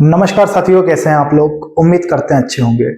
नमस्कार साथियों, कैसे हैं आप लोग। उम्मीद करते हैं अच्छे होंगे।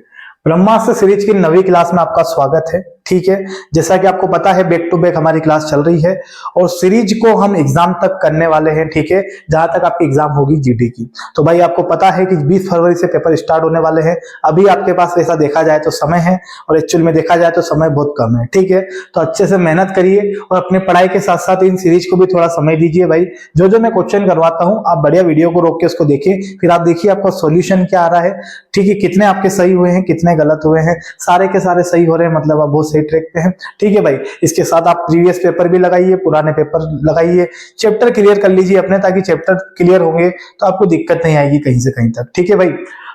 ब्रह्मास्त्र सीरीज की नवी क्लास में आपका स्वागत है। ठीक है, जैसा कि आपको पता है बैक टू बैक हमारी क्लास चल रही है और सीरीज को हम एग्जाम तक करने वाले हैं। ठीक है, जहां तक आपकी एग्जाम होगी जीडी की। तो भाई आपको पता है कि 20 फरवरी से पेपर स्टार्ट होने वाले हैं। अभी आपके पास ऐसा देखा जाए तो समय है और एक्चुअल में देखा जाए तो समय बहुत कम है। ठीक है, तो अच्छे से मेहनत करिए और अपने पढ़ाई के साथ साथ इन सीरीज को भी थोड़ा समय दीजिए। भाई जो जो मैं क्वेश्चन करवाता हूँ आप बढ़िया वीडियो को रोक के उसको देखिए, फिर आप देखिए आपका सोल्यूशन क्या आ रहा है। ठीक है, कितने आपके सही हुए हैं, कितने गलत हुए हैं। सारे के सारे सही हो रहे हैं, मतलब आप बहुत सही ट्रैक पे हैं। ठीक है भाई, इसके साथ आप प्रीवियस पेपर भी लगाइए, पुराने पेपर लगाइए, चैप्टर क्लियर कर लीजिए अपने, ताकि चैप्टर क्लियर होंगे तो आपको दिक्कत नहीं आएगी कहीं से कहीं तक। ठीक है भाई,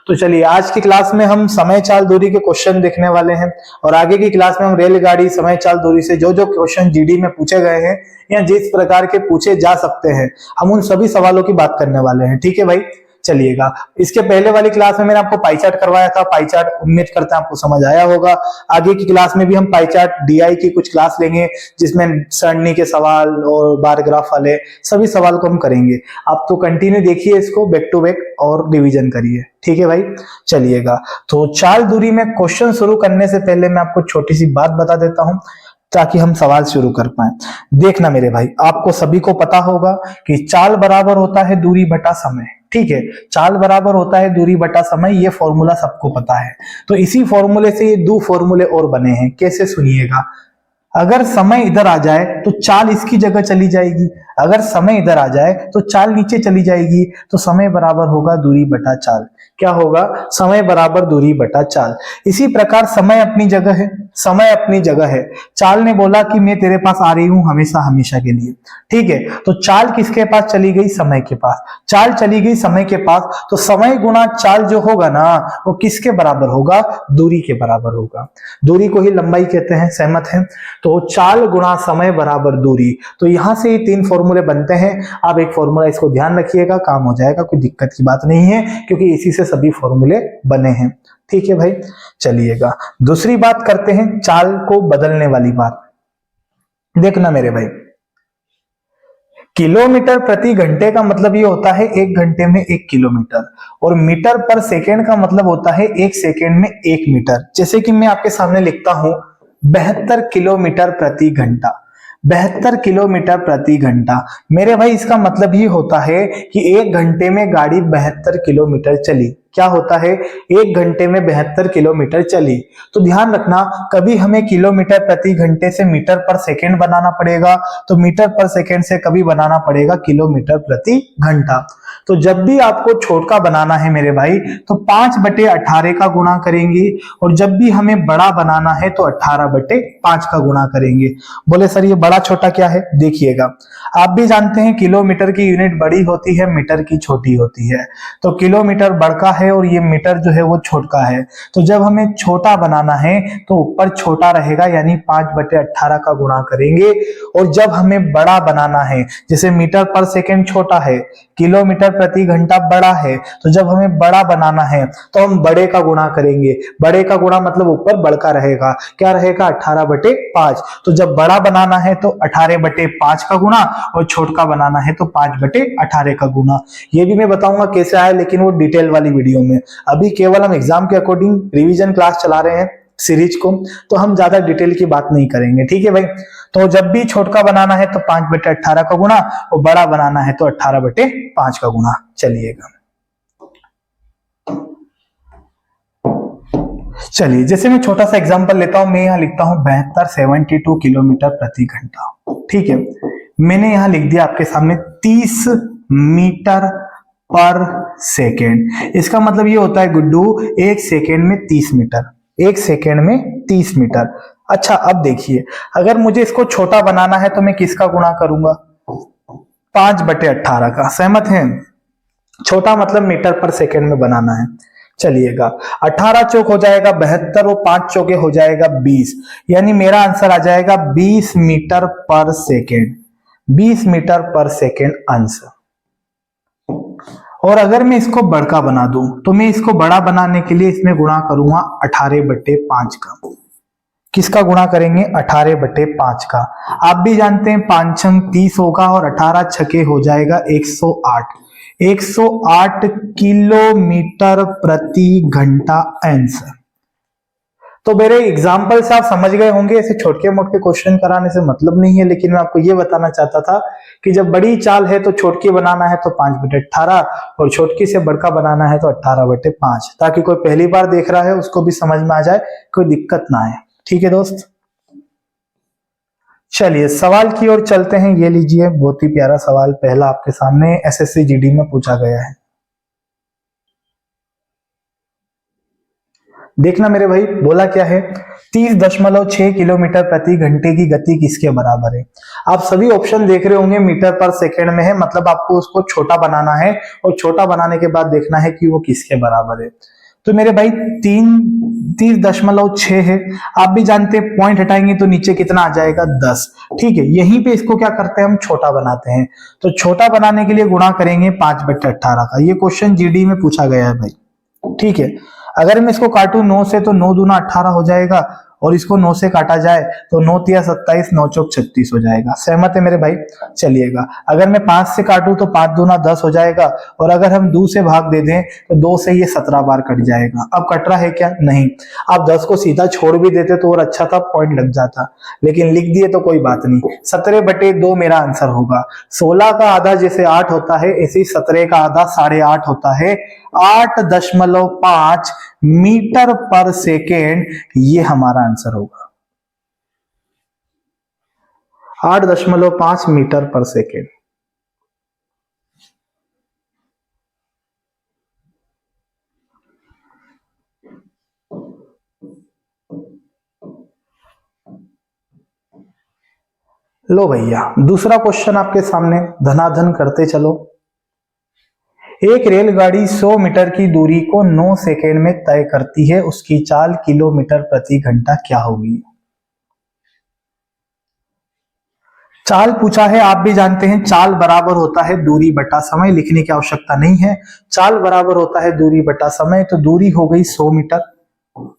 तो चलिए आज की क्लास में हम समय चाल दूरी के क्वेश्चन देखने वाले हैं और आगे की क्लास में हम रेलगाड़ी समय चाल दूरी से जो जो क्वेश्चन जीडी में पूछे गए हैं या जिस प्रकार के पूछे जा सकते हैं, हम उन सभी सवालों की बात करने वाले हैं। ठीक है भाई, चलिएगा। इसके पहले वाली क्लास में मैंने आपको पाई चार्ट करवाया था। पाई चार्ट उम्मीद करते हैं आपको समझ आया होगा। आगे की क्लास में भी हम पाई चार्ट डीआई की कुछ क्लास लेंगे, जिसमें सरणी के सवाल और बार ग्राफ वाले सभी सवाल को हम करेंगे। आप तो कंटिन्यू देखिए इसको बैक टू बैक और रिवीजन करिए। ठीक है भाई, चलिएगा। तो चाल दूरी में क्वेश्चन शुरू करने से पहले मैं आपको छोटी सी बात बता देता हूं ताकि हम सवाल शुरू कर पाए। देखना मेरे भाई, आपको सभी को पता होगा कि चाल बराबर होता है दूरी बटा समय। ठीक है, चाल बराबर होता है दूरी बटा समय, ये फॉर्मूला सबको पता है। तो इसी फॉर्मूले से ये दो फॉर्मूले और बने हैं। कैसे, सुनिएगा। अगर समय इधर आ जाए तो चाल इसकी जगह चली जाएगी, अगर समय इधर आ जाए तो चाल नीचे चली जाएगी। तो समय बराबर होगा दूरी बटा चाल। क्या होगा? समय बराबर दूरी बटा चाल। इसी प्रकार समय अपनी जगह है, समय अपनी जगह है। चाल ने बोला कि मैं तेरे पास आ रही हूं हमेशा हमेशा के लिए। ठीक है, तो चाल किसके पास चली गई? समय के पास। चाल चली गई समय के पास, तो समय गुना चाल जो होगा ना, वो किसके बराबर होगा? दूरी के बराबर होगा। दूरी को ही लंबाई कहते हैं, सहमत है? तो चाल गुणा समय बराबर दूरी। तो यहां से ही तीन फॉर्मूले बनते हैं। आप एक फॉर्मूला इसको ध्यान रखिएगा, काम हो जाएगा, कोई दिक्कत की बात नहीं है, क्योंकि इसी से सभी फॉर्मूले बने हैं। ठीक है भाई, चलिएगा। दूसरी बात करते हैं, चाल को बदलने वाली बात। देखना मेरे भाई, किलोमीटर प्रति घंटे का मतलब ये होता है 1 घंटे में 1 किलोमीटर, और मीटर पर सेकेंड का मतलब होता है 1 सेकेंड में 1 मीटर। जैसे कि मैं आपके सामने लिखता हूं 72 किलोमीटर प्रति घंटा। 72 किलोमीटर प्रति घंटा मेरे भाई, इसका मतलब ही होता है कि 1 घंटे में गाड़ी 72 किलोमीटर चली। क्या होता है? 1 घंटे में 72 किलोमीटर चली। तो ध्यान रखना, कभी हमें किलोमीटर प्रति घंटे से मीटर पर सेकेंड बनाना पड़ेगा, तो मीटर पर सेकेंड से कभी बनाना पड़ेगा किलोमीटर प्रति घंटा। तो जब भी आपको छोटा बनाना है मेरे भाई, तो 5/18 का गुणा करेंगे, और जब भी हमें बड़ा बनाना है तो 18/5 का गुणा करेंगे। बोले सर ये बड़ा छोटा क्या है? देखिएगा, आप भी जानते हैं किलोमीटर की यूनिट बड़ी होती है, मीटर की छोटी होती है। तो किलोमीटर बड़का है और ये मीटर जो है वो छोटा है। तो जब हमें छोटा बनाना है तो ऊपर छोटा रहेगा, यानी 5/18 का गुणा करेंगे। और जब हमें बड़ा बनाना है, जैसे मीटर पर सेकेंड छोटा है, किलोमीटर प्रति घंटा बड़ा है, तो जब हमें बड़ा बनाना है तो हम बड़े का गुणा करेंगे। बड़े का गुणा मतलब ऊपर बड़का रहेगा, क्या रहेगा? 18/5। तो जब बड़ा बनाना है तो 18/5 का गुणा, और छोटा बनाना है तो 5/18 का गुणा। ये भी मैं बताऊंगा कैसे आया, लेकिन वो डिटेल वाली वीडियो में। अभी केवल हम एग्जाम के अकॉर्डिंग रिवीजन क्लास चला रहे हैं सीरीज को, तो हम ज्यादा डिटेल की बात नहीं करेंगे। ठीक है भाई, तो जब भी छोटा बनाना है तो 5/18 का गुणा, और बड़ा बनाना है तो 18/5 का गुणा। चलिएगा, चलिए जैसे मैं छोटा सा एग्जांपल लेता हूं। मैं यहां लिखता हूं 72 किलोमीटर प्रति घंटा। ठीक है, मैंने यहां लिख दिया आपके सामने 30 मीटर पर सेकेंड। इसका मतलब ये होता है गुड्डू, 1 सेकेंड में 30 मीटर। 1 सेकेंड में 30 मीटर। अच्छा, अब देखिए, अगर मुझे इसको छोटा बनाना है तो मैं किसका गुणा करूंगा? 5/18 का। सहमत हैं? छोटा मतलब मीटर पर सेकेंड में बनाना है। चलिएगा, 18 चौक हो जाएगा 72, और 5 चौके हो जाएगा 20, यानी मेरा आंसर आ जाएगा 20 मीटर पर सेकेंड। 20 मीटर पर सेकेंड आंसर। और अगर मैं इसको बड़का बना दूं तो मैं इसको बड़ा बनाने के लिए इसमें गुणा करूंगा 18/5 का। किसका गुणा करेंगे? 18/5 का। आप भी जानते हैं 5 छंग 30 होगा, और 18 छके हो जाएगा 108। 108 किलोमीटर प्रति घंटा आंसर। तो मेरे एग्जाम्पल से आप समझ गए होंगे, ऐसे छोटे मोटे क्वेश्चन कराने से मतलब नहीं है, लेकिन मैं आपको ये बताना चाहता था कि जब बड़ी चाल है तो छोटकी बनाना है तो 5/18 और छोटकी से बड़का बनाना है तो 18/5, ताकि कोई पहली बार देख रहा है उसको भी समझ में आ जाए, कोई दिक्कत ना आए। ठीक है दोस्त, चलिए सवाल की ओर चलते हैं। ये लीजिए, बहुत ही प्यारा सवाल पहला आपके सामने एसएससी जीडी में पूछा गया है। देखना मेरे भाई, बोला क्या है, 30.6 किलोमीटर प्रति घंटे की गति किसके बराबर है। आप सभी ऑप्शन देख रहे होंगे मीटर पर सेकेंड में है, मतलब आपको उसको छोटा बनाना है और छोटा बनाने के बाद देखना है कि वो किसके बराबर है। तो मेरे भाई 30.6 है, आप भी जानते हैं पॉइंट हटाएंगे तो नीचे कितना आ जाएगा 10। ठीक है, यहीं पे इसको क्या करते हैं, हम छोटा बनाते हैं। तो छोटा बनाने के लिए गुणा करेंगे 5/18 का। ये क्वेश्चन जीडी में पूछा गया है भाई। ठीक है, अगर मैं इसको काटूं 9 से तो 9 दूना 18 हो जाएगा, और इसको 9 से काटा जाए तो 9 तिया 27, 9 चौक 36 हो जाएगा। सहमत है मेरे भाई? चलिएगा, अगर मैं 5 से काटूं तो 5 दूना 10 हो जाएगा, और अगर हम 2 से भाग दे दें तो 2 से ये 17 बार कट जाएगा। अब कट रहा है क्या? नहीं। आप 10 को सीधा छोड़ भी देते तो और अच्छा था, पॉइंट लग जाता, लेकिन लिख दिए तो कोई बात नहीं। 17/2 मेरा आंसर होगा। 16 का आधा जैसे 8 होता है, ऐसे ही 17 का आधा 8.5 होता है। 8.5 मीटर पर सेकेंड, ये हमारा आंसर होगा। 8.5 मीटर पर सेकेंड। लो भैया, दूसरा क्वेश्चन आपके सामने, धनाधन करते चलो। एक रेलगाड़ी 100 मीटर की दूरी को 9 सेकेंड में तय करती है, उसकी चाल किलोमीटर प्रति घंटा क्या होगी। चाल पूछा है, आप भी जानते हैं चाल बराबर होता है दूरी बटा समय, लिखने की आवश्यकता नहीं है। चाल बराबर होता है दूरी बटा समय, तो दूरी हो गई 100 मीटर,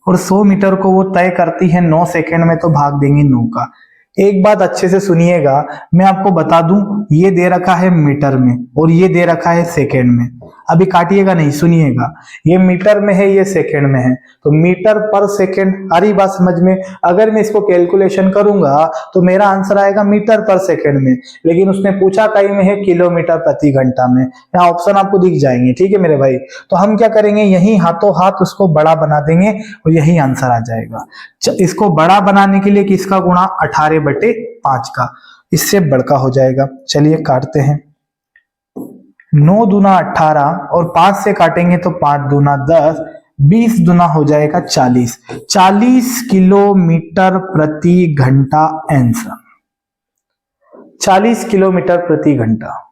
और 100 मीटर को वो तय करती है 9 सेकेंड में, तो भाग देंगे 9 का। एक बात अच्छे से सुनिएगा, मैं आपको बता दूं, ये दे रखा है मीटर में और ये दे रखा है सेकेंड में। अभी काटिएगा नहीं, सुनिएगा, ये मीटर में है, ये सेकेंड में है, तो मीटर पर सेकेंड। आ रही बात समझ में? अगर मैं इसको कैलकुलेशन करूंगा तो मेरा आंसर आएगा मीटर पर सेकेंड में, लेकिन उसने पूछा कई में है किलोमीटर प्रति घंटा में। यहाँ ऑप्शन आपको दिख जाएंगे। ठीक है मेरे भाई, तो हम क्या करेंगे, यही हाथों हाथ उसको बड़ा बना देंगे और यही आंसर आ जाएगा। इसको बड़ा बनाने के लिए किसका गुणा, 18/5 का, इससे बड़का हो जाएगा। चलिए काटते हैं, 9 दूना 18 और 5 से काटेंगे तो 5 दूना 10, 20 दूना हो जाएगा 40। 40 किलोमीटर प्रति घंटा आंसर। 40 किलोमीटर प्रति घंटा।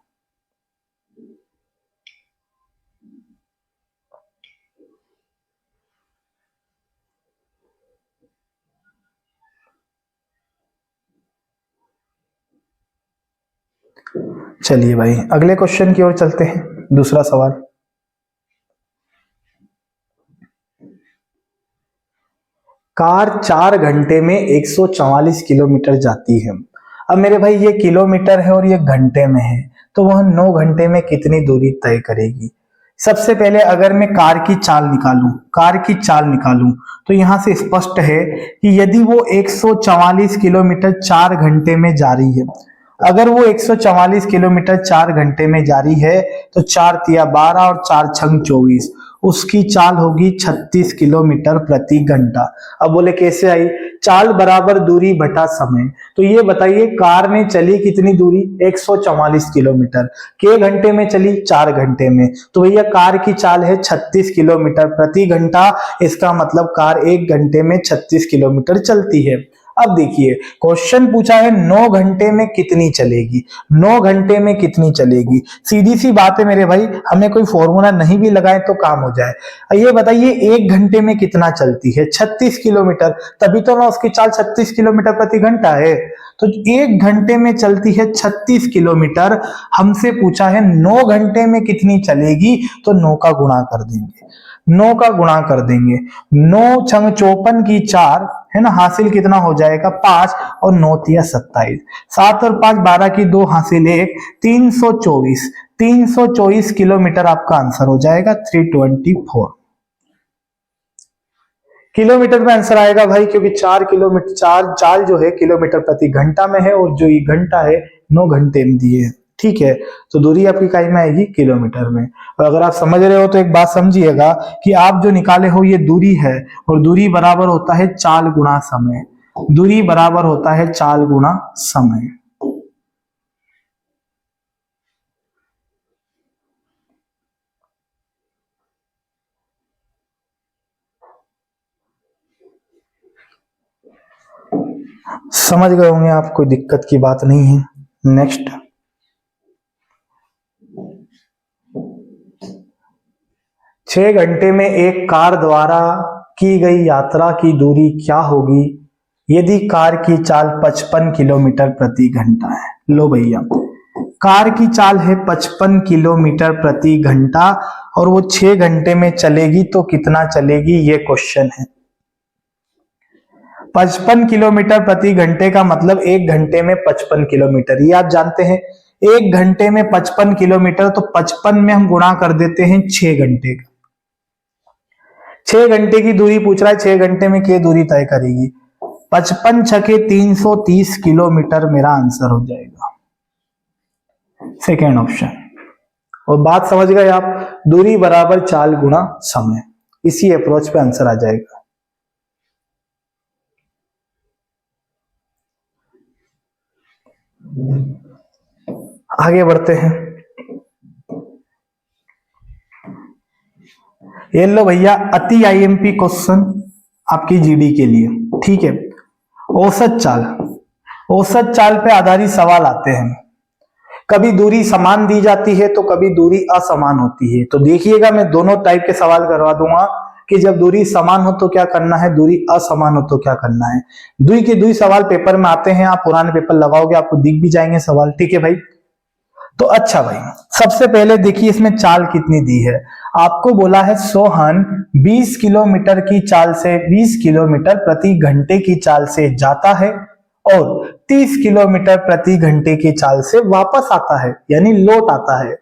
चलिए भाई, अगले क्वेश्चन की ओर चलते हैं। दूसरा सवाल, कार 4 घंटे में 144 किलोमीटर जाती है। अब मेरे भाई ये किलोमीटर है और ये घंटे में है, तो वह 9 घंटे में कितनी दूरी तय करेगी। सबसे पहले अगर मैं कार की चाल निकालूं तो यहां से स्पष्ट है कि यदि वो 144 किलोमीटर 4 घंटे में जा रही है, अगर वो 144 किलोमीटर 4 घंटे में जारी है, तो 4 तिया 12 और 4 छंग 24, उसकी चाल होगी 36 किलोमीटर प्रति घंटा। अब बोले कैसे आई, चाल बराबर दूरी बटा समय। तो ये बताइए कार ने चली कितनी दूरी, 144 किलोमीटर, के घंटे में चली, 4 घंटे में, तो भैया कार की चाल है 36 किलोमीटर प्रति घंटा। इसका मतलब कार 1 घंटे में 36 किलोमीटर चलती है। अब देखिए, क्वेश्चन पूछा है 9 घंटे में कितनी चलेगी, 9 घंटे में कितनी चलेगी। सीधी सी बात है मेरे भाई, हमें कोई फॉर्मूला नहीं भी लगाए तो काम हो जाए। ये बताइए 1 घंटे में कितना चलती है, 36 किलोमीटर, तभी तो ना उसकी चाल 36 किलोमीटर प्रति घंटा है। तो 1 घंटे में चलती है 36 किलोमीटर, हमसे पूछा है 9 घंटे में कितनी चलेगी, तो 9 का गुणा कर देंगे, 9 का गुणा कर देंगे। 9 छंग 54 की 4 है ना, हासिल कितना हो जाएगा 5, और 9 तिया 27, 7 और 5 12 की 2 हासिल 1, 324, 324 किलोमीटर आपका आंसर हो जाएगा। 324 किलोमीटर में आंसर आएगा भाई, क्योंकि 4 किलोमीटर चाल जो है किलोमीटर प्रति घंटा में है, और जो ये घंटा है 9 घंटे में दिए है। ठीक है, तो दूरी आपकी काय में आएगी? किलोमीटर में। और अगर आप समझ रहे हो तो एक बात समझिएगा कि आप जो निकाले हो ये दूरी है, और दूरी बराबर होता है चाल गुणा समय। दूरी बराबर होता है चाल गुणा समय। समझ गए होंगे आप, कोई दिक्कत की बात नहीं है। नेक्स्ट, छह घंटे में एक कार द्वारा की गई यात्रा की दूरी क्या होगी यदि कार की चाल 55 किलोमीटर प्रति घंटा है? लो भैया, कार की चाल है 55 किलोमीटर प्रति घंटा, और वो 6 घंटे में चलेगी तो कितना चलेगी, ये क्वेश्चन है। 55 किलोमीटर प्रति घंटे का मतलब 1 घंटे में 55 किलोमीटर, ये आप जानते हैं। 1 घंटे में 55 किलोमीटर, तो 55 में हम गुणा कर देते हैं 6 घंटे का। 6 घंटे की दूरी पूछ रहा है, 6 घंटे में क्या दूरी तय करेगी? 55 छके 330 किलोमीटर मेरा आंसर हो जाएगा, सेकेंड ऑप्शन। और बात समझ गए आप, दूरी बराबर चाल गुणा समय, इसी अप्रोच पे आंसर आ जाएगा। आगे बढ़ते हैं। ये लो भैया, अति आईएमपी क्वेश्चन आपकी जीडी के लिए। ठीक है, औसत चाल पे आधारित सवाल आते हैं। कभी दूरी समान दी जाती है तो कभी दूरी असमान होती है। तो देखिएगा, मैं दोनों टाइप के सवाल करवा दूंगा कि जब दूरी समान हो तो क्या करना है, दूरी असमान हो तो क्या करना है। दुई के दुई सवाल पेपर में आते हैं, आप पुराने पेपर लगाओगे आपको दिख भी जाएंगे सवाल। ठीक है भाई, तो अच्छा भाई, सबसे पहले देखिए इसमें चाल कितनी दी है। आपको बोला है सोहन 20 किलोमीटर की चाल से 20 किलोमीटर प्रति घंटे की चाल से जाता है और 30 किलोमीटर प्रति घंटे की चाल से वापस आता है, यानी लौट आता है।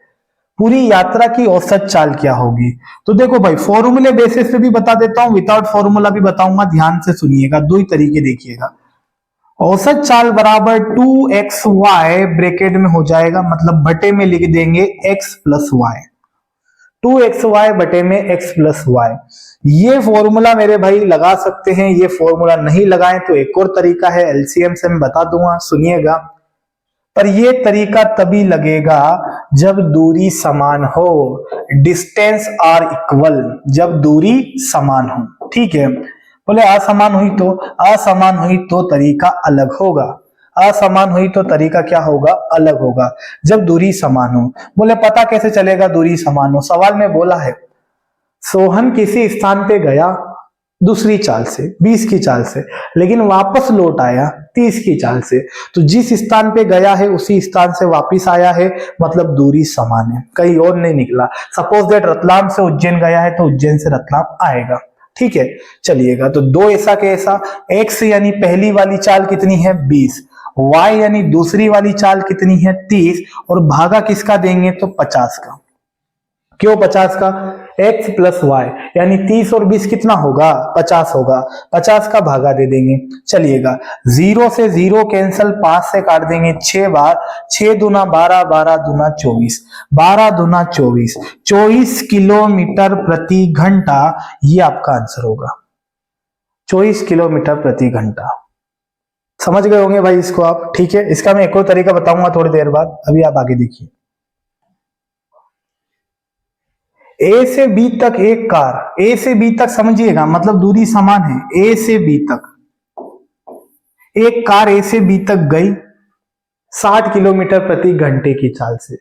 पूरी यात्रा की औसत चाल क्या होगी? तो देखो भाई, फॉर्मूले बेसिस पे भी बता देता हूं, विदाउट फॉर्मूला भी बताऊंगा, ध्यान से सुनिएगा, दो ही तरीके देखिएगा। औसत चाल बराबर 2xy ब्रैकेट में हो जाएगा, मतलब बटे में लिख देंगे x प्लस वाई। 2xy बटे में x प्लस वाई, ये फॉर्मूला मेरे भाई लगा सकते हैं। ये फॉर्मूला नहीं लगाएं तो एक और तरीका है, एलसीएम से मैं बता दूंगा, सुनिएगा। पर ये तरीका तभी लगेगा जब दूरी समान हो, डिस्टेंस आर इक्वल, जब दूरी समान हो। ठीक है, बोले असमान हुई तो तरीका अलग होगा। असमान हुई तो तरीका क्या होगा? अलग होगा। जब दूरी समान हो, बोले पता कैसे चलेगा दूरी समान हो? सवाल में बोला है सोहन किसी स्थान पे गया दूसरी चाल से 20 की चाल से, लेकिन वापस लौट आया 30 की चाल से। तो जिस स्थान पे गया है उसी स्थान से वापस आया है, मतलब दूरी समान है, कहीं और नहीं निकला। सपोज दैट रतलाम से उज्जैन गया है तो उज्जैन से रतलाम आएगा। ठीक है, चलिएगा। तो दो ऐसा के ऐसा, x यानी पहली वाली चाल कितनी है 20, y यानी दूसरी वाली चाल कितनी है 30, और भागा किसका देंगे तो 50 का। क्यों 50 का? x प्लस वाई, यानी 30 और 20 कितना होगा? 50 होगा। 50 का भागा दे देंगे। चलिएगा, 0 से 0 कैंसल, 5 से काट देंगे 6 बार, 6 दूना 12, 12 दूना 24, 12 दूना 24, 24 किलोमीटर प्रति घंटा, ये आपका आंसर होगा। 24 किलोमीटर प्रति घंटा। समझ गए होंगे भाई इसको आप? ठीक है, इसका मैं एक और तरीका बताऊंगा थोड़ी देर बाद, अभी आप आगे देखिए। ए से बी तक एक कार, ए से बी तक समझिएगा, मतलब दूरी समान है। ए से बी तक एक कार ए से बी तक गई 60 किलोमीटर प्रति घंटे की चाल से,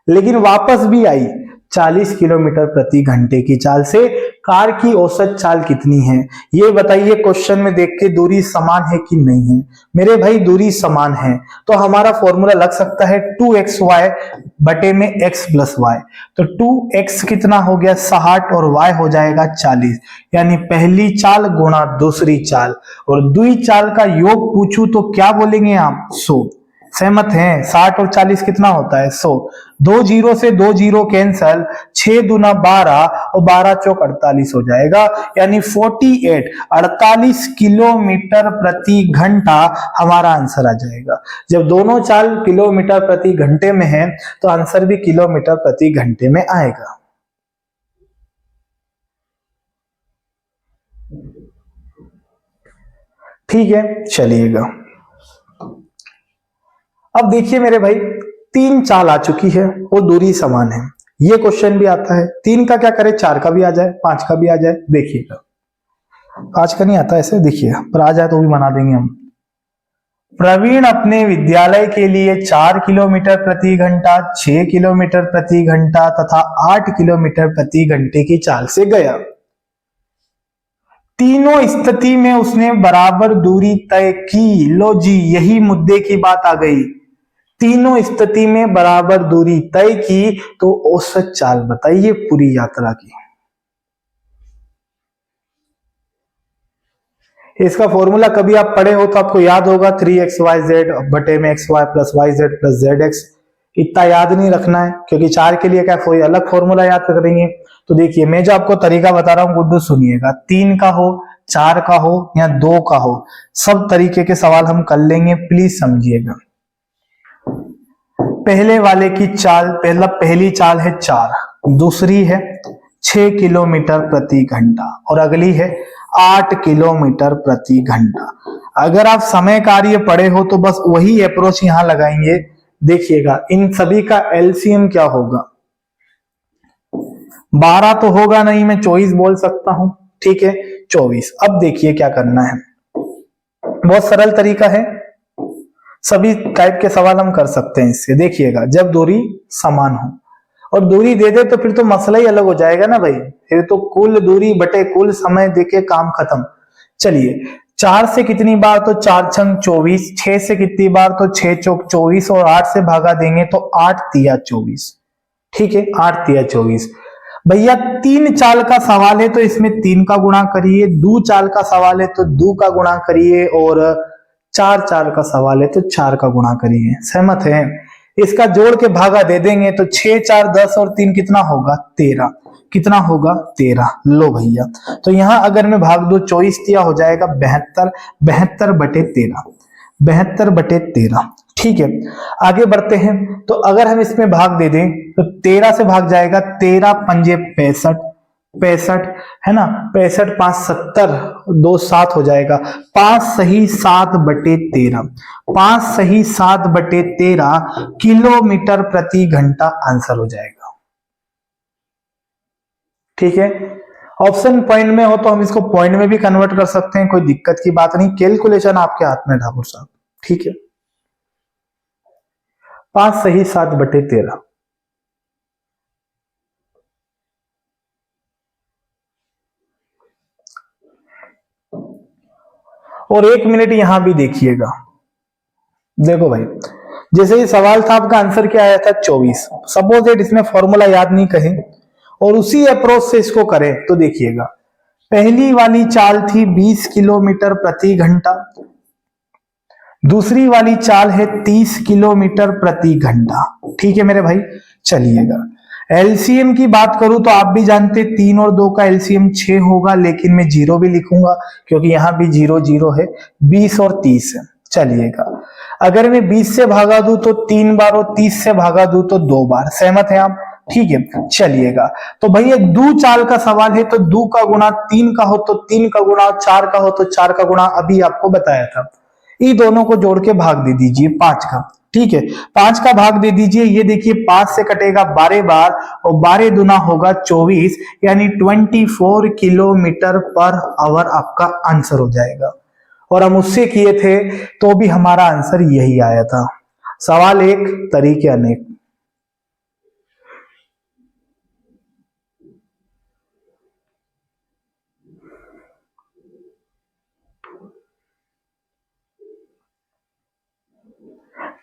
लेकिन वापस भी आई 40 किलोमीटर प्रति घंटे की चाल से। कार की औसत चाल कितनी है ये बताइए। क्वेश्चन में देख के दूरी समान है कि नहीं है? मेरे भाई दूरी समान है, तो हमारा फॉर्मूला लग सकता है 2xy बटे में x प्लस वाई। तो 2x कितना हो गया 60 और y हो जाएगा 40, यानी पहली चाल गुणा दूसरी चाल, और दुई चाल का योग पूछूं तो क्या बोलेंगे आप? 100। सहमत हैं? 60 और 40 कितना होता है? 100। 2 जीरो से 2 जीरो कैंसल, 6 दूना 12 और 12 चौक 48 हो जाएगा, यानी 48 किलोमीटर प्रति घंटा हमारा आंसर आ जाएगा। जब दोनों चाल किलोमीटर प्रति घंटे में है तो आंसर भी किलोमीटर प्रति घंटे में आएगा। ठीक है, चलिएगा। अब देखिए मेरे भाई, 3 चाल आ चुकी है और दूरी समान है। ये क्वेश्चन भी आता है, 3 का क्या करे, 4 का भी आ जाए, 5 का भी आ जाए। देखिएगा, 5 का नहीं आता ऐसे, देखिएगा, पर आ जाए तो भी बना देंगे हम। प्रवीण अपने विद्यालय के लिए 4 किलोमीटर प्रति घंटा, 6 किलोमीटर प्रति घंटा तथा 8 किलोमीटर प्रति घंटे की चाल से गया। तीनों स्थिति में उसने बराबर दूरी तय की। लो जी, यही मुद्दे की बात आ गई। तीनों स्थिति में बराबर दूरी तय की तो औसत चाल बताइए पूरी यात्रा की। इसका फॉर्मूला कभी आप पढ़े हो तो आपको याद होगा, 3xyz बटे में xy plus yz plus zx। इतना याद नहीं रखना है, क्योंकि 4 के लिए क्या कोई अलग फॉर्मूला याद करेंगे। तो देखिए, मैं जो आपको तरीका बता रहा हूं गुड्डू सुनिएगा, 3 का हो, 4 का हो या 2 का हो, सब तरीके के सवाल हम कर लेंगे, प्लीज समझिएगा। पहले वाले की चाल, पहली चाल है 4, दूसरी है 6 किलोमीटर प्रति घंटा और अगली है 8 किलोमीटर प्रति घंटा। अगर आप समय कार्य पढ़े हो तो बस वही अप्रोच यहां लगाएंगे। देखिएगा, इन सभी का एलसीएम क्या होगा? 12 तो होगा नहीं, मैं 24 बोल सकता हूं। ठीक है, 24। अब देखिए क्या करना है, बहुत सरल तरीका है, सभी टाइप के सवाल हम कर सकते हैं इससे। देखिएगा, जब दूरी समान हो और दूरी दे दे तो फिर तो मसला ही अलग हो जाएगा ना भाई, फिर तो कुल दूरी बटे कुल समय देके काम खत्म। चलिए, 4 से कितनी बार तो 4 छंग 24, 6 से कितनी बार तो 6 चौक 24 और 8 से भागा देंगे तो 8 तिया 24। ठीक है, 8 तिया 24। भैया 3 चाल का सवाल है तो इसमें 3 का गुणा करिए, 2 चाल का सवाल है तो 2 का गुणा करिए और 4 चाल का सवाल है तो 4 का गुणा करिए। सहमत है? इसका जोड़ के भागा दे देंगे तो 6 4 10 और 3 कितना होगा? 13। कितना होगा? 13। लो भैया, तो यहां अगर मैं भाग दो 24 दिया हो जाएगा 72, 72 बटे 13, 72 बटे 13। ठीक है, आगे बढ़ते हैं। तो अगर हम इसमें भाग दे दें तो 13 से भाग जाएगा, 13 पंजे 65, 65 है ना, 65 5 70, 2 7 हो जाएगा, 5 सही 7 बटे 13, 5 सही 7 बटे 13 किलोमीटर प्रति घंटा आंसर हो जाएगा। ठीक है, ऑप्शन पॉइंट में हो तो हम इसको पॉइंट में भी कन्वर्ट कर सकते हैं, कोई दिक्कत की बात नहीं, कैलकुलेशन आपके हाथ में ठाकुर साहब। ठीक है, 5 सही 7 बटे 13। और 1 मिनट यहां भी देखिएगा। देखो भाई, जैसे ये सवाल था, आपका आंसर क्या आया था? 24। सपोज इट इसमें फॉर्मूला याद नहीं कहे और उसी अप्रोच से इसको करें तो देखिएगा, पहली वाली चाल थी 20 किलोमीटर प्रति घंटा, दूसरी वाली चाल है 30 किलोमीटर प्रति घंटा। ठीक है मेरे भाई, चलिएगा, एलसीएम की बात करूं तो आप भी जानते 3 और 2 का एलसीएम 6 होगा, लेकिन मैं 0 भी लिखूंगा क्योंकि यहां भी 0 0 है, 20 और 30 है। चलिएगा, अगर मैं 20 से भागा दूं तो 3 बार और 30 से भागा दूं तो 2 बार। सहमत है आप? ठीक है, चलिएगा, तो भैया 2 चाल का सवाल है तो 2 का गुणा, 3 का हो तो 3 का गुणा, 4 का हो तो 4 का गुणा, अभी आपको बताया था। ये दोनों को जोड़ के भाग दे दीजिए 5 का। ठीक है, 5 का भाग दे दीजिए, ये देखिए 5 से कटेगा 12 बार और 12 दुना होगा 24, यानी 24 किलोमीटर पर आवर आपका आंसर हो जाएगा। और हम उससे किए थे तो भी हमारा आंसर यही आया था। सवाल एक, तरीके अनेक।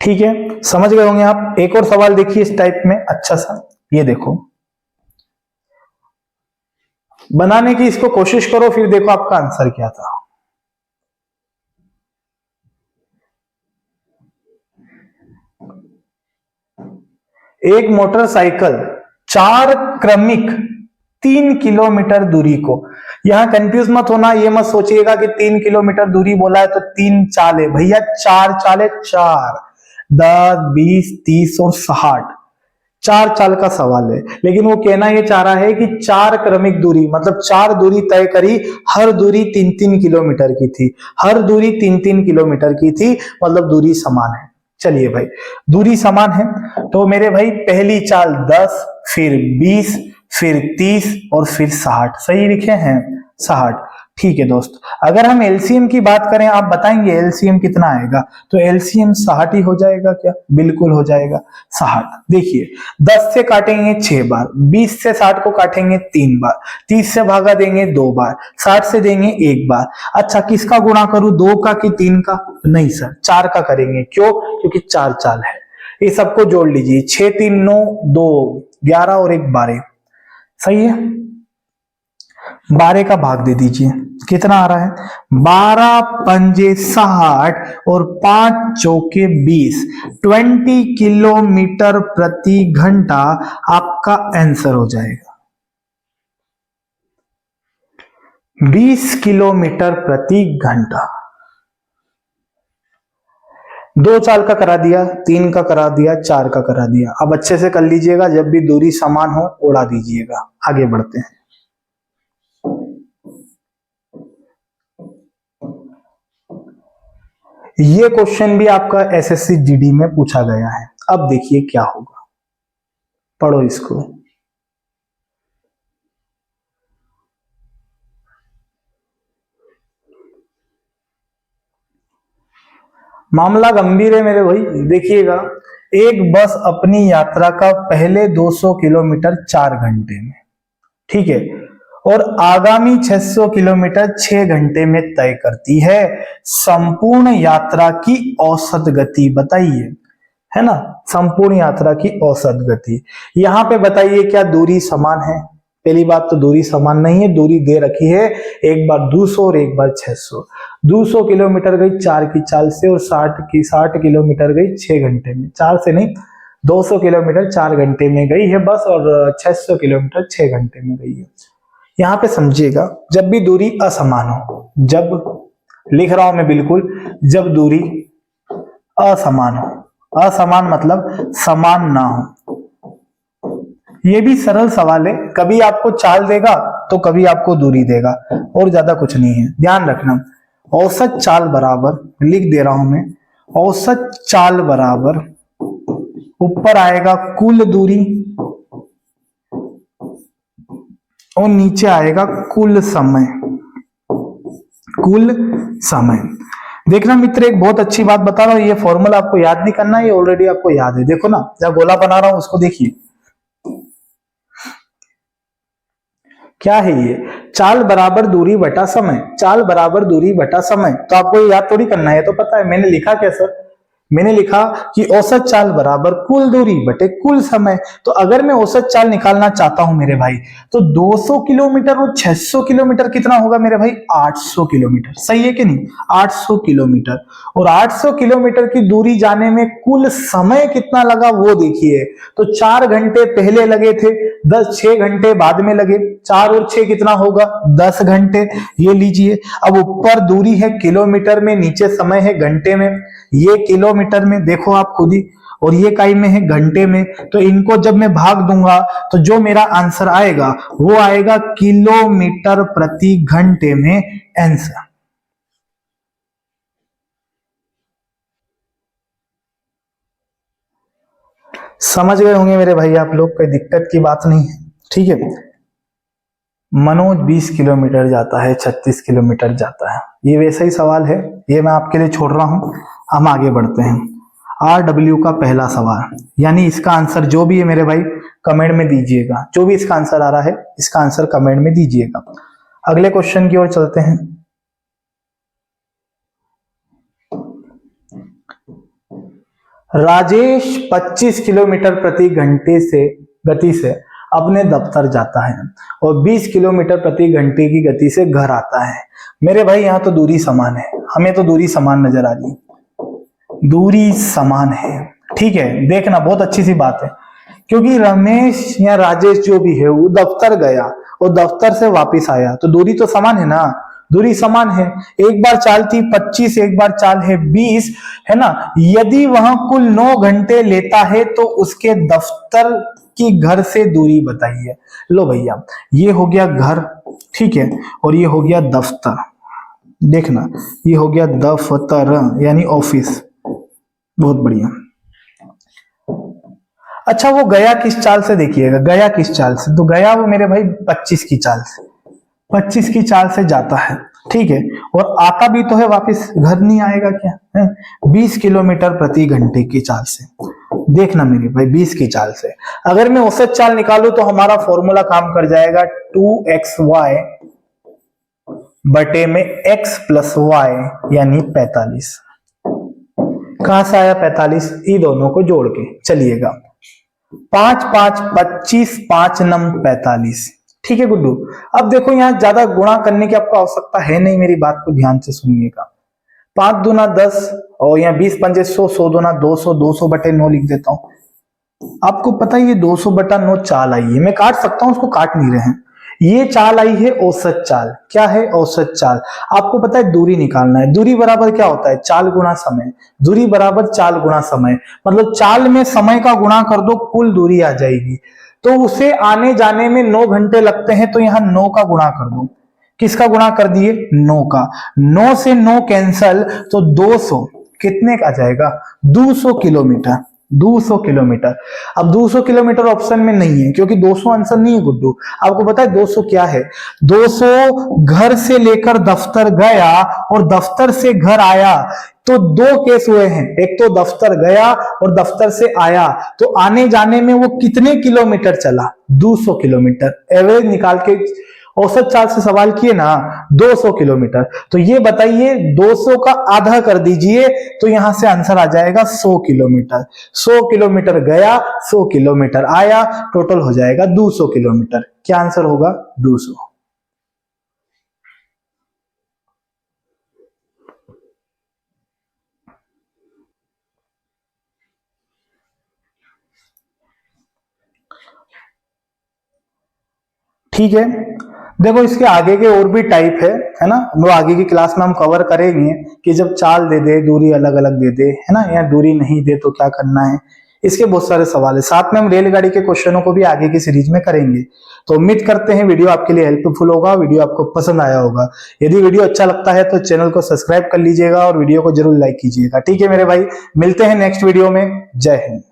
ठीक है, समझ गए होंगे आप। एक और सवाल देखिए इस टाइप में, अच्छा सा, ये देखो, बनाने की इसको कोशिश करो, फिर देखो आपका आंसर क्या था। एक मोटरसाइकिल 4 क्रमिक 3 किलोमीटर दूरी को, यहां कंफ्यूज मत होना, ये मत सोचिएगा कि 3 किलोमीटर दूरी बोला है तो 3 चाले, भैया 4 चाले, 4, 10, 20, 30 और 60, 4 चाल का सवाल है। लेकिन वो कहना ये चाह रहा है कि 4 क्रमिक दूरी, मतलब 4 दूरी तय करी, हर दूरी 3-3 किलोमीटर की थी, हर दूरी 3-3 किलोमीटर की थी, मतलब दूरी समान है। चलिए भाई, दूरी समान है तो मेरे भाई पहली चाल 10, फिर 20, फिर 30 और फिर 60, सही लिखे हैं 60। ठीक है दोस्त, अगर हम एलसीएम की बात करें, आप बताएंगे एलसीएम कितना आएगा, तो एलसीएम 60 ही हो जाएगा क्या? बिल्कुल हो जाएगा 60। देखिए 10 से काटेंगे 6 बार, 20 से 60 को काटेंगे 3 बार, 30 से भागा देंगे 2 बार, 60 से देंगे 1 बार। अच्छा, किसका गुणा करूं, 2 का कि 3 का? नहीं सर, 4 का करेंगे। क्यों? क्योंकि 4 चाल है। ये सबको जोड़ लीजिए, 6 3 9 2 11 और 1 12, सही है। 12 का भाग दे दीजिए, कितना आ रहा है? 12 पंजे 60 और 5 चौके 20, 20 किलोमीटर प्रति घंटा आपका आंसर हो जाएगा। 20 किलोमीटर प्रति घंटा। 2 चाल का करा दिया, 3 का करा दिया, 4 का करा दिया। अब अच्छे से कर लीजिएगा, जब भी दूरी समान हो उड़ा दीजिएगा। आगे बढ़ते हैं। ये क्वेश्चन भी आपका एसएससी जीडी में पूछा गया है। अब देखिए क्या होगा, पढ़ो इसको। मामला गंभीर है मेरे भाई, देखिएगा। एक बस अपनी यात्रा का पहले 200 किलोमीटर 4 घंटे में, ठीक है, और आगामी 600 किलोमीटर 6 घंटे में तय करती है। संपूर्ण यात्रा की औसत गति बताइए, है ना, संपूर्ण यात्रा की औसत गति। यहां पे बताइए क्या दूरी समान है? पहली बात तो दूरी समान नहीं है, दूरी दे रखी है, एक बार 200 और एक बार 600। 200 किलोमीटर गई 4 की चाल से और 60 किलोमीटर गई 6 घंटे में, 4 से नहीं, 200 किलोमीटर 4 घंटे में गई है बस, और 600 किलोमीटर 6 घंटे में गई है। यहां पे समझिएगा, जब भी दूरी असमान हो, जब लिख रहा हूं मैं बिल्कुल, जब दूरी असमान हो, असमान मतलब समान ना हो। ये भी सरल सवाल है, कभी आपको चाल देगा तो कभी आपको दूरी देगा, और ज्यादा कुछ नहीं है, ध्यान रखना। औसत चाल बराबर, लिख दे रहा हूं मैं, औसत चाल बराबर ऊपर आएगा कुल दूरी और नीचे आएगा कुल समय, कुल समय। देखना मित्र, एक बहुत अच्छी बात बता रहा हूं, ये फॉर्मूला आपको याद नहीं करना, ये ऑलरेडी आपको याद है। देखो ना, जब गोला बना रहा हूं उसको देखिए, क्या है ये? चाल बराबर दूरी बटा समय, चाल बराबर दूरी बटा समय। तो आपको ये याद थोड़ी करना है, तो पता है। मैंने लिखा क्या सर? मैंने लिखा कि औसत चाल बराबर कुल दूरी बटे कुल समय। तो अगर मैं औसत चाल निकालना चाहता हूं मेरे भाई, तो 200 किलोमीटर और 600 किलोमीटर कितना होगा मेरे भाई? 800 किलोमीटर, सही है कि नहीं? 800 किलोमीटर, और 800 किलोमीटर की दूरी जाने में कुल समय कितना लगा वो देखिए। तो 4 घंटे पहले लगे थे, 6 घंटे बाद में लगे, 4 और 6 कितना होगा? 10 घंटे। ये लीजिए, अब ऊपर दूरी है किलोमीटर में, नीचे समय है घंटे में। ये किलोमीटर में देखो आप खुद ही, और ये काई में है घंटे में। तो इनको जब मैं भाग दूंगा तो जो मेरा आंसर आएगा वो आएगा किलोमीटर प्रति घंटे में आंसर। समझ गए होंगे मेरे भाई आप लोग, कोई दिक्कत की बात नहीं है, ठीक है। मनोज 20 किलोमीटर जाता है, 36 किलोमीटर जाता है, ये वैसा ही सवाल है, ये मैं आपके लिए छोड़ रहा हूं। हम आगे बढ़ते हैं। RW का पहला सवाल, यानी इसका आंसर जो भी है मेरे भाई कमेंट में दीजिएगा, जो भी इसका आंसर आ रहा है इसका आंसर कमेंट में दीजिएगा। अगले क्वेश्चन की ओर चलते हैं। राजेश 25 किलोमीटर प्रति घंटे से गति से अपने दफ्तर जाता है और 20 किलोमीटर प्रति घंटे की गति से घर आता है। मेरे भाई यहां तो दूरी समान है, हमें तो दूरी समान नजर आ रही है, दूरी समान है, ठीक है। देखना बहुत अच्छी सी बात है, क्योंकि रमेश या राजेश जो भी है वो दफ्तर गया और दफ्तर से वापस आया, तो दूरी तो समान है ना, दूरी समान है। एक बार चाल थी 25, एक बार चाल है 20, है ना। यदि वह कुल 9 घंटे लेता है तो उसके दफ्तर की घर से दूरी बताइए। लो भैया, ये हो गया घर, ठीक है, और ये हो गया दफ्तर। देखना, ये हो गया दफ्तर यानी ऑफिस। बहुत बढ़िया। अच्छा, वो गया किस चाल से, देखिएगा गया किस चाल से, तो गया वो मेरे भाई 25 की चाल से, 25 की चाल से जाता है, ठीक है, और आता भी तो है वापस, घर नहीं आएगा क्या है, 20 किलोमीटर प्रति घंटे की चाल से। देखना मेरे भाई, 20 की चाल से अगर मैं औसत चाल निकालू तो हमारा फॉर्मूला काम कर जाएगा 2xy बटे में x प्लस वाई यानी 45। कहां से आया 45? ये दोनों को जोड़ के चलिएगा, 5 5 25, 5 नम 45, ठीक है गुड्डू। अब देखो यहां ज्यादा गुणा करने की आपको आवश्यकता है नहीं, मेरी बात को ध्यान से सुनिएगा। 5 दूना 10 और यहाँ 20 पंजे 100, 100 दूना 200, 200 बटे 9 लिख देता हूं। आपको पता है ये 200 बटा 9 चाल आई है, मैं काट सकता हूं, उसको काट नहीं रहे हैं। ये चाल आई है औसत चाल। क्या है? औसत चाल। आपको पता है दूरी निकालना है। दूरी बराबर क्या होता है? चाल गुणा समय। दूरी बराबर चाल गुणा समय, मतलब चाल में समय का गुणा कर दो, कुल दूरी आ जाएगी। तो उसे आने जाने में 9 घंटे लगते हैं, तो यहां 9 का गुणा कर दो। किसका गुणा कर दिए? 9 का। 9 से 9 कैंसल, तो 200 कितने का जाएगा? 200 किलोमीटर। 200 किलोमीटर। अब 200 किलोमीटर ऑप्शन में नहीं है, क्योंकि 200 आंसर नहीं है गुड्डू। आपको पता है 200 क्या है? 200 घर से लेकर दफ्तर गया और दफ्तर से घर आया, तो 2 केस हुए हैं। एक तो दफ्तर गया और दफ्तर से आया, तो आने जाने में वो कितने किलोमीटर चला? 200 किलोमीटर। एवरेज निकाल के औसत चाल से सवाल किए ना, 200 किलोमीटर। तो ये बताइए 200 का आधा कर दीजिए, तो यहां से आंसर आ जाएगा 100 किलोमीटर। 100 किलोमीटर गया, 100 किलोमीटर आया, टोटल हो जाएगा 200 किलोमीटर। क्या आंसर होगा? 200। ठीक है, देखो इसके आगे के और भी टाइप है ना, वो आगे की क्लास में हम कवर करेंगे कि जब चाल दे दे, दूरी अलग अलग दे दे, है ना, या दूरी नहीं दे तो क्या करना है। इसके बहुत सारे सवाल है। साथ में हम रेलगाड़ी के क्वेश्चनों को भी आगे की सीरीज में करेंगे। तो उम्मीद करते हैं वीडियो आपके लिए हेल्पफुल होगा, वीडियो आपको पसंद आया होगा। यदि वीडियो अच्छा लगता है तो चैनल को सब्सक्राइब कर लीजिएगा और वीडियो को जरूर लाइक कीजिएगा। ठीक है मेरे भाई, मिलते हैं नेक्स्ट वीडियो में। जय हिंद।